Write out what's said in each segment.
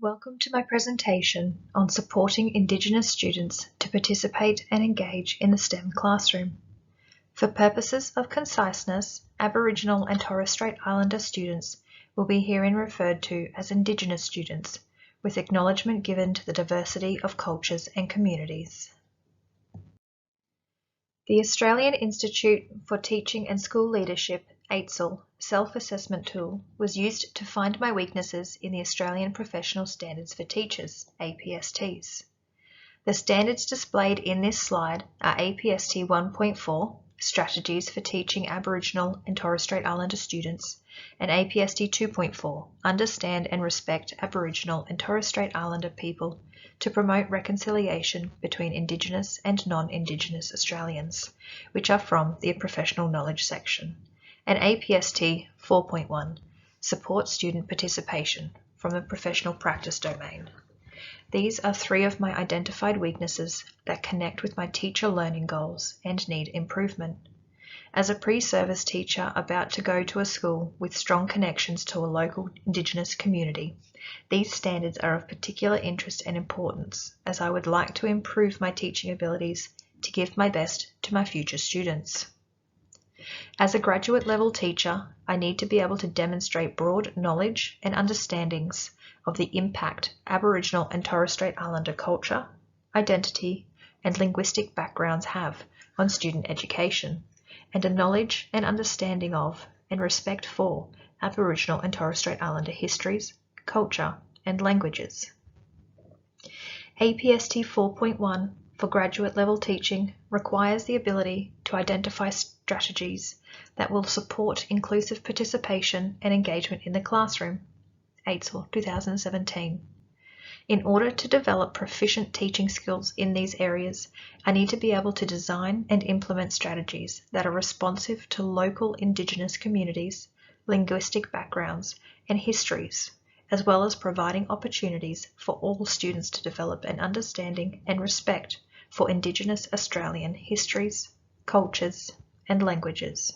Welcome to my presentation on supporting Indigenous students to participate and engage in the STEM classroom. For purposes of conciseness, Aboriginal and Torres Strait Islander students will be herein referred to as Indigenous students, with acknowledgement given to the diversity of cultures and communities. The Australian Institute for Teaching and School Leadership, SAUL, self-assessment tool was used to find my weaknesses in the Australian Professional Standards for Teachers, APSTs. The standards displayed in this slide are APST 1.4, Strategies for Teaching Aboriginal and Torres Strait Islander Students, and APST 2.4, Understand and Respect Aboriginal and Torres Strait Islander People to promote reconciliation between Indigenous and non-Indigenous Australians, which are from the Professional Knowledge section, and APST 4.1, Support Student Participation from the Professional Practice domain. These are three of my identified weaknesses that connect with my teacher learning goals and need improvement. As a pre-service teacher about to go to a school with strong connections to a local Indigenous community, these standards are of particular interest and importance, as I would like to improve my teaching abilities to give my best to my future students. As a graduate level teacher, I need to be able to demonstrate broad knowledge and understandings of the impact Aboriginal and Torres Strait Islander culture, identity, and linguistic backgrounds have on student education, and a knowledge and understanding of and respect for Aboriginal and Torres Strait Islander histories, culture, and languages. APST 4.1 for graduate level teaching requires the ability to identify strategies that will support inclusive participation and engagement in the classroom, SAUL 2017. In order to develop proficient teaching skills in these areas, I need to be able to design and implement strategies that are responsive to local Indigenous communities, linguistic backgrounds, and histories, as well as providing opportunities for all students to develop an understanding and respect for Indigenous Australian histories, cultures, and languages.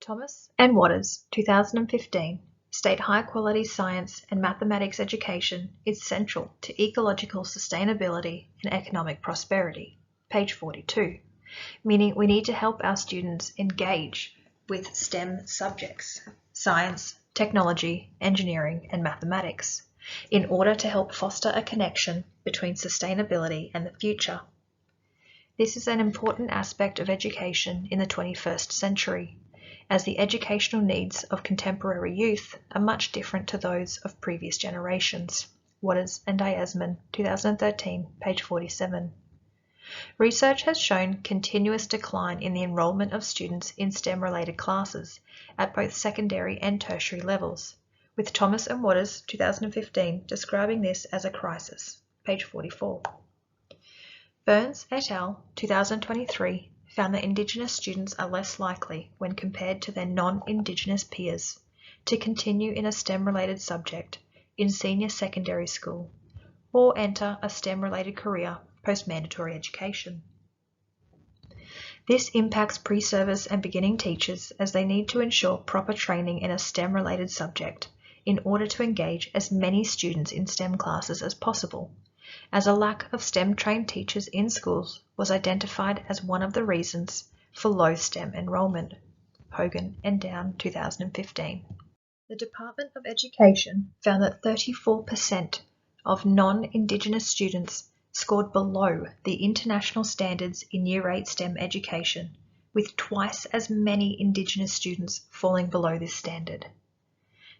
Thomas and Waters, 2015, state high-quality science and mathematics education is central to ecological sustainability and economic prosperity, page 42, meaning we need to help our students engage with STEM subjects, science, technology, engineering, and mathematics, in order to help foster a connection between sustainability and the future. This is an important aspect of education in the 21st century, as the educational needs of contemporary youth are much different to those of previous generations. Waters and Diasman, 2013, page 47. Research has shown continuous decline in the enrollment of students in STEM-related classes at both secondary and tertiary levels, with Thomas and Waters, 2015, describing this as a crisis, page 44. Burns et al., 2023, found that Indigenous students are less likely, when compared to their non-Indigenous peers, to continue in a STEM-related subject in senior secondary school or enter a STEM-related career post-mandatory education. This impacts pre-service and beginning teachers as they need to ensure proper training in a STEM-related subject in order to engage as many students in STEM classes as possible, as a lack of STEM-trained teachers in schools was identified as one of the reasons for low STEM enrollment. Hogan and Down, 2015. The Department of Education found that 34% of non-Indigenous students scored below the international standards in Year 8 STEM education, with twice as many Indigenous students falling below this standard.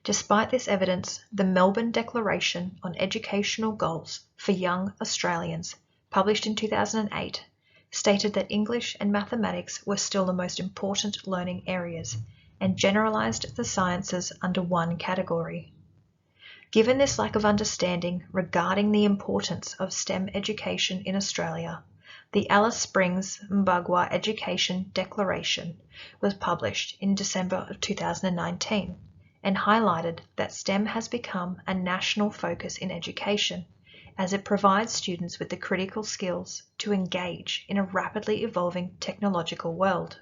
Despite this evidence, the Melbourne Declaration on Educational Goals for Young Australians, published in 2008, stated that English and mathematics were still the most important learning areas and generalised the sciences under one category. Given this lack of understanding regarding the importance of STEM education in Australia, the Alice Springs Mbagwa Education Declaration was published in December of 2019 and highlighted that STEM has become a national focus in education as it provides students with the critical skills to engage in a rapidly evolving technological world.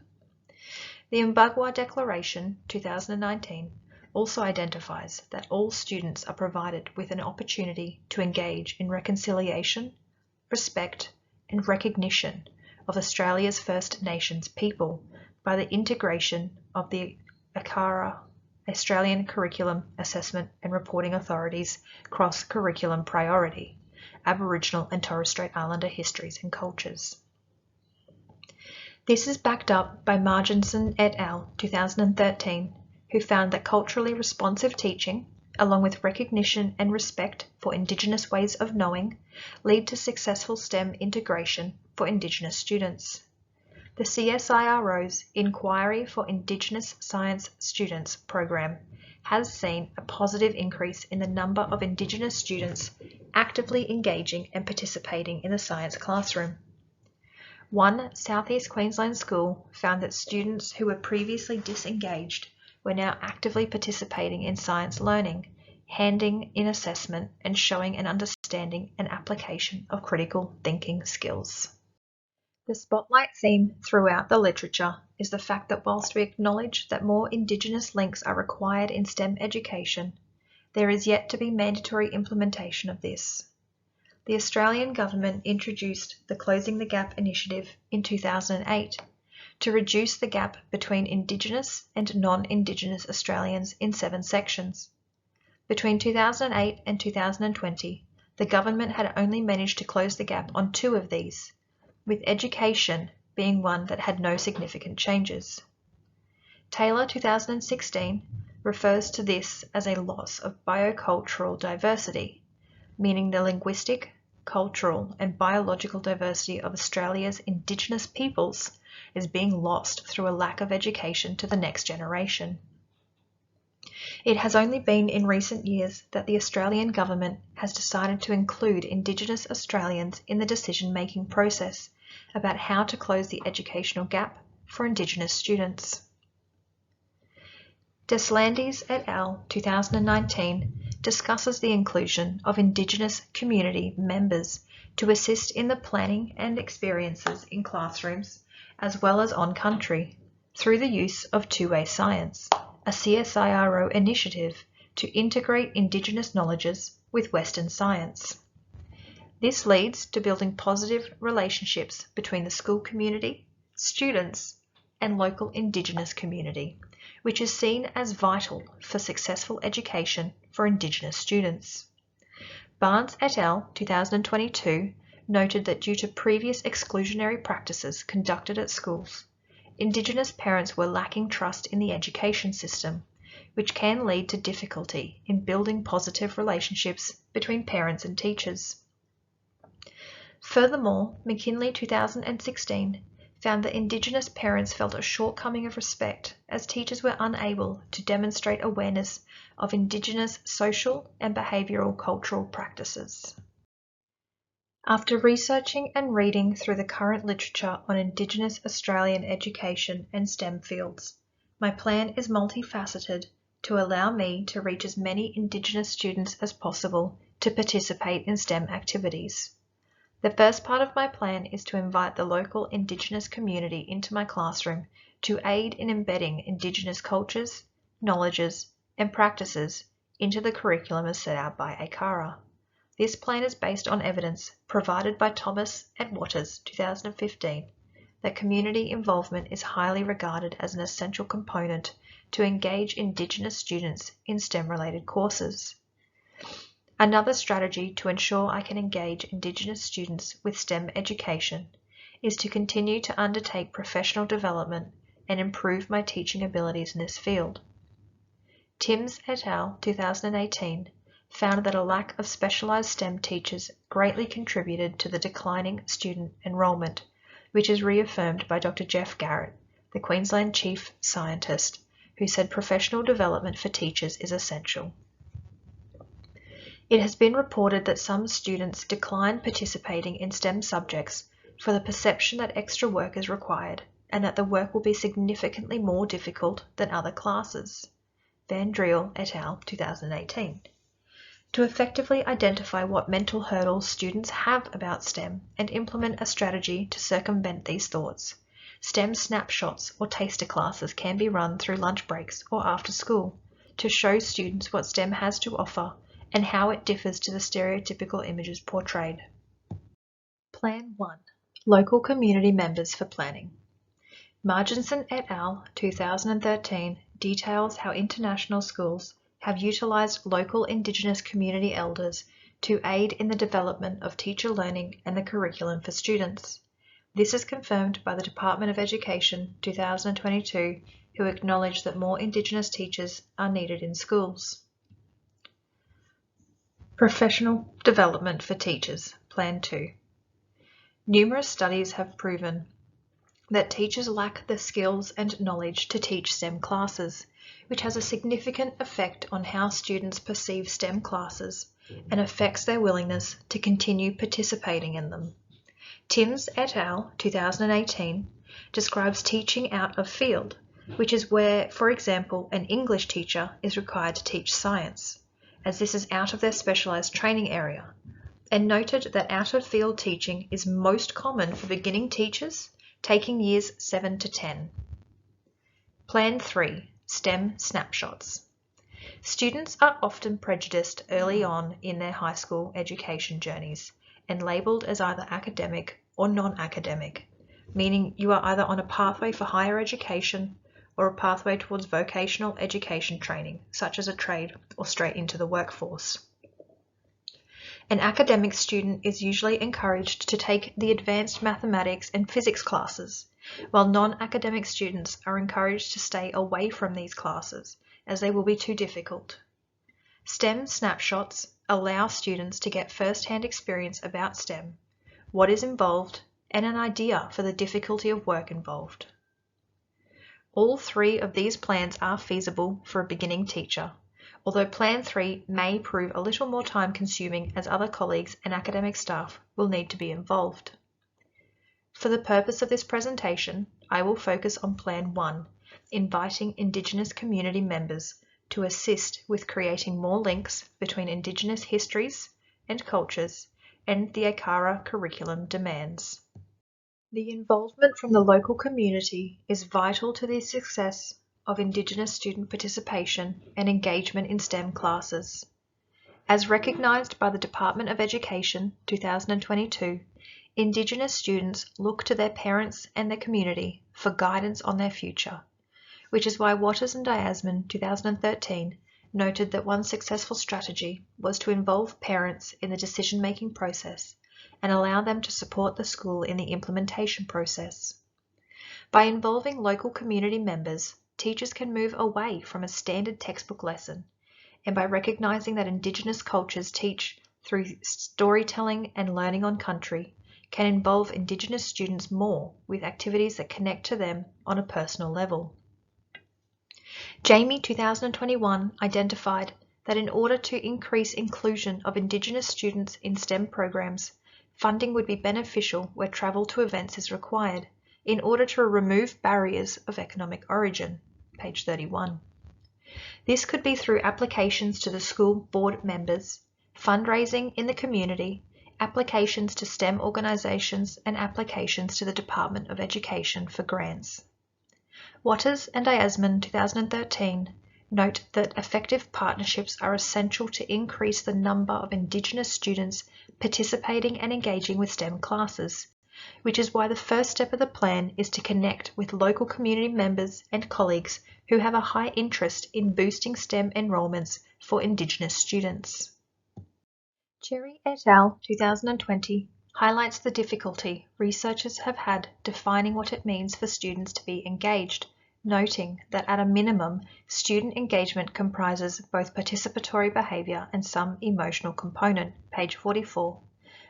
The Mbagwa Declaration 2019 also identifies that all students are provided with an opportunity to engage in reconciliation, respect, and recognition of Australia's First Nations people by the integration of the ACARA, Australian Curriculum Assessment and Reporting Authority's cross-curriculum priority, Aboriginal and Torres Strait Islander histories and cultures. This is backed up by Marginson et al. 2013, who found that culturally responsive teaching, along with recognition and respect for Indigenous ways of knowing, lead to successful STEM integration for Indigenous students. The CSIRO's Inquiry for Indigenous Science Students program has seen a positive increase in the number of Indigenous students actively engaging and participating in the science classroom. One Southeast Queensland school found that students who were previously disengaged were now actively participating in science learning, handing in assessment, and showing an understanding and application of critical thinking skills. The spotlight theme throughout the literature is the fact that whilst we acknowledge that more Indigenous links are required in STEM education, there is yet to be mandatory implementation of this. The Australian government introduced the Closing the Gap initiative in 2008 to reduce the gap between Indigenous and non-Indigenous Australians in 7 sections. Between 2008 and 2020, the government had only managed to close the gap on 2 of these, with education being one that had no significant changes. Taylor 2016 refers to this as a loss of biocultural diversity, meaning the linguistic, cultural, and biological diversity of Australia's Indigenous peoples is being lost through a lack of education to the next generation. It has only been in recent years that the Australian government has decided to include Indigenous Australians in the decision-making process about how to close the educational gap for Indigenous students. Deslandes et al. 2019 discusses the inclusion of Indigenous community members to assist in the planning and experiences in classrooms as well as on country through the use of two-way science, a CSIRO initiative to integrate Indigenous knowledges with Western science. This leads to building positive relationships between the school community, students, and local Indigenous community, which is seen as vital for successful education for Indigenous students. Barnes et al. 2022 noted that due to previous exclusionary practices conducted at schools, Indigenous parents were lacking trust in the education system, which can lead to difficulty in building positive relationships between parents and teachers. Furthermore, McKinley 2016 found that Indigenous parents felt a shortcoming of respect as teachers were unable to demonstrate awareness of Indigenous social and behavioural cultural practices. After researching and reading through the current literature on Indigenous Australian education and STEM fields, my plan is multifaceted to allow me to reach as many Indigenous students as possible to participate in STEM activities. The first part of my plan is to invite the local Indigenous community into my classroom to aid in embedding Indigenous cultures, knowledges, and practices into the curriculum as set out by ACARA. This plan is based on evidence provided by Thomas et Waters 2015 that community involvement is highly regarded as an essential component to engage Indigenous students in STEM-related courses. Another strategy to ensure I can engage Indigenous students with STEM education is to continue to undertake professional development and improve my teaching abilities in this field. Timms et al. 2018 found that a lack of specialised STEM teachers greatly contributed to the declining student enrolment, which is reaffirmed by Dr. Jeff Garrett, the Queensland Chief Scientist, who said professional development for teachers is essential. It has been reported that some students decline participating in STEM subjects for the perception that extra work is required and that the work will be significantly more difficult than other classes. Van Driel et al. 2018. To effectively identify what mental hurdles students have about STEM and implement a strategy to circumvent these thoughts, STEM snapshots or taster classes can be run through lunch breaks or after school to show students what STEM has to offer and how it differs to the stereotypical images portrayed. Plan 1. Local community members for planning. Marginson et al. 2013 details how international schools have utilised local Indigenous community elders to aid in the development of teacher learning and the curriculum for students. This is confirmed by the Department of Education 2022, who acknowledge that more Indigenous teachers are needed in schools. Professional development for teachers, Plan 2. Numerous studies have proven that teachers lack the skills and knowledge to teach STEM classes, which has a significant effect on how students perceive STEM classes and affects their willingness to continue participating in them. Timms et al. 2018 describes teaching out of field, which is where, for example, an English teacher is required to teach science, as this is out of their specialised training area, and noted that out-of-field teaching is most common for beginning teachers taking years 7 to 10. Plan 3. STEM snapshots. Students are often prejudiced early on in their high school education journeys and labelled as either academic or non-academic, meaning you are either on a pathway for higher education or a pathway towards vocational education training, such as a trade or straight into the workforce. An academic student is usually encouraged to take the advanced mathematics and physics classes, while non-academic students are encouraged to stay away from these classes as they will be too difficult. STEM snapshots allow students to get first-hand experience about STEM, what is involved, and an idea for the difficulty of work involved. All three of these plans are feasible for a beginning teacher, although Plan 3 may prove a little more time-consuming as other colleagues and academic staff will need to be involved. For the purpose of this presentation, I will focus on Plan 1, inviting Indigenous community members to assist with creating more links between Indigenous histories and cultures and the ACARA curriculum demands. The involvement from the local community is vital to the success of Indigenous student participation and engagement in STEM classes. As recognised by the Department of Education 2022, Indigenous students look to their parents and their community for guidance on their future, which is why Waters and Diasman 2013 noted that one successful strategy was to involve parents in the decision-making process and allow them to support the school in the implementation process. By involving local community members, teachers can move away from a standard textbook lesson, and by recognising that Indigenous cultures teach through storytelling and learning on country, can involve Indigenous students more with activities that connect to them on a personal level. Jamie 2021 identified that in order to increase inclusion of Indigenous students in STEM programs, funding would be beneficial where travel to events is required in order to remove barriers of economic origin, page 31. This could be through applications to the school board members, fundraising in the community, applications to STEM organisations, and applications to the Department of Education for grants. Waters and Diasman 2013 note that effective partnerships are essential to increase the number of Indigenous students participating and engaging with STEM classes, which is why the first step of the plan is to connect with local community members and colleagues who have a high interest in boosting STEM enrolments for Indigenous students. Cherry et al. 2020 highlights the difficulty researchers have had defining what it means for students to be engaged, noting that at a minimum, student engagement comprises both participatory behaviour and some emotional component, page 44,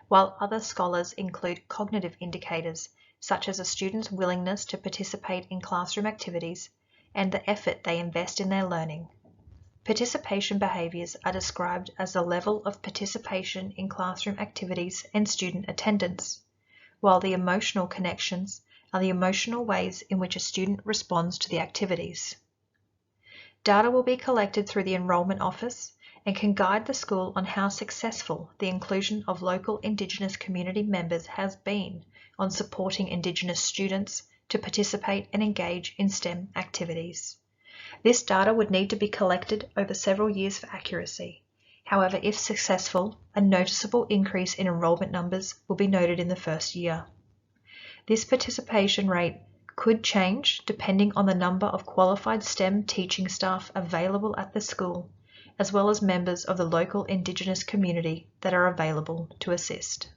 while other scholars include cognitive indicators, such as a student's willingness to participate in classroom activities and the effort they invest in their learning. Participation behaviours are described as the level of participation in classroom activities and student attendance, while the emotional connections are the emotional ways in which a student responds to the activities. Data will be collected through the Enrolment Office and can guide the school on how successful the inclusion of local Indigenous community members has been on supporting Indigenous students to participate and engage in STEM activities. This data would need to be collected over several years for accuracy. However, if successful, a noticeable increase in enrollment numbers will be noted in the first year. This participation rate could change depending on the number of qualified STEM teaching staff available at the school, as well as members of the local Indigenous community that are available to assist.